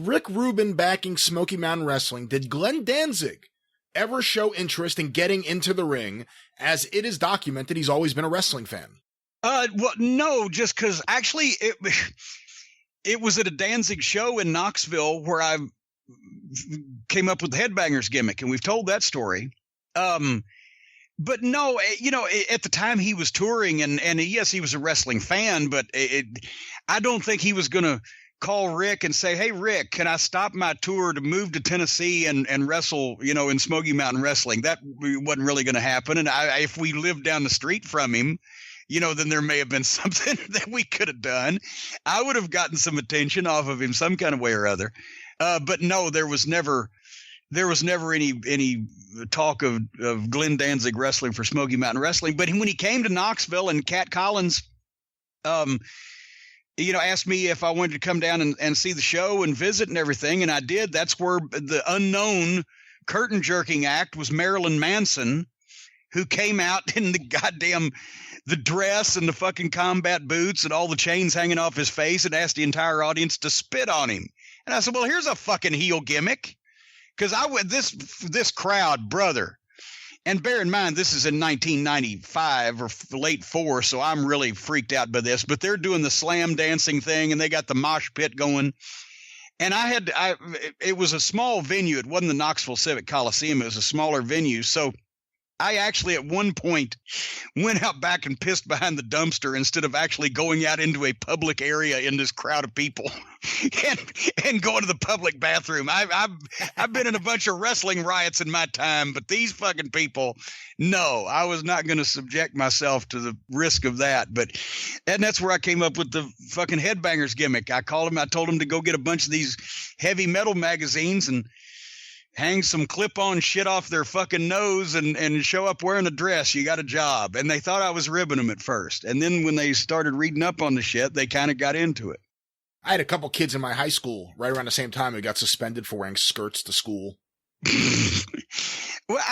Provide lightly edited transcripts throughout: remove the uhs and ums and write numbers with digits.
Rick Rubin backing Smoky Mountain Wrestling, did Glenn Danzig ever show interest in getting into the ring, as it is documented he's always been a wrestling fan? Well, no, just because actually it was at a Danzig show in Knoxville where I came up with the Headbangers gimmick, and we've told that story. But no, at the time he was touring, and yes, he was a wrestling fan, but I don't think he was going to call Rick and say, "Hey, Rick, can I stop my tour to move to Tennessee and wrestle, in Smoky Mountain Wrestling?" That wasn't really going to happen. And if we lived down the street from him, then there may have been something that we could have done. I would have gotten some attention off of him some kind of way or other. But no, there was never any talk of Glenn Danzig wrestling for Smoky Mountain Wrestling. But when he came to Knoxville, and Cat Collins, asked me if I wanted to come down and see the show and visit and everything. And I did. That's where the unknown curtain jerking act was Marilyn Manson, who came out in the dress and the fucking combat boots and all the chains hanging off his face, and asked the entire audience to spit on him. And I said, well, here's a fucking heel gimmick. Because this crowd, brother, and bear in mind, this is in 1995 or late 4, so I'm really freaked out by this. But they're doing the slam dancing thing, and they got the mosh pit going. And it was a small venue. It wasn't the Knoxville Civic Coliseum. It was a smaller venue. So I actually at one point went out back and pissed behind the dumpster instead of actually going out into a public area in this crowd of people and going to the public bathroom. I've been in a bunch of wrestling riots in my time, but these fucking people, no, I was not going to subject myself to the risk of that. And that's where I came up with the fucking Headbangers gimmick. I told him to go get a bunch of these heavy metal magazines and hang some clip-on shit off their fucking nose and show up wearing a dress. You got a job. And they thought I was ribbing them at first. And then when they started reading up on the shit, they kind of got into it. I had a couple kids in my high school right around the same time who got suspended for wearing skirts to school. Well,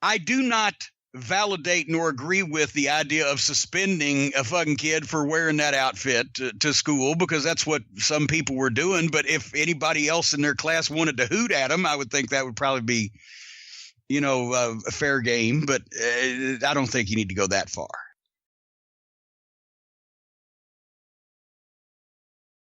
I do not validate nor agree with the idea of suspending a fucking kid for wearing that outfit to school, because that's what some people were doing. But if anybody else in their class wanted to hoot at them, I would think that would probably be, a fair game. But I don't think you need to go that far.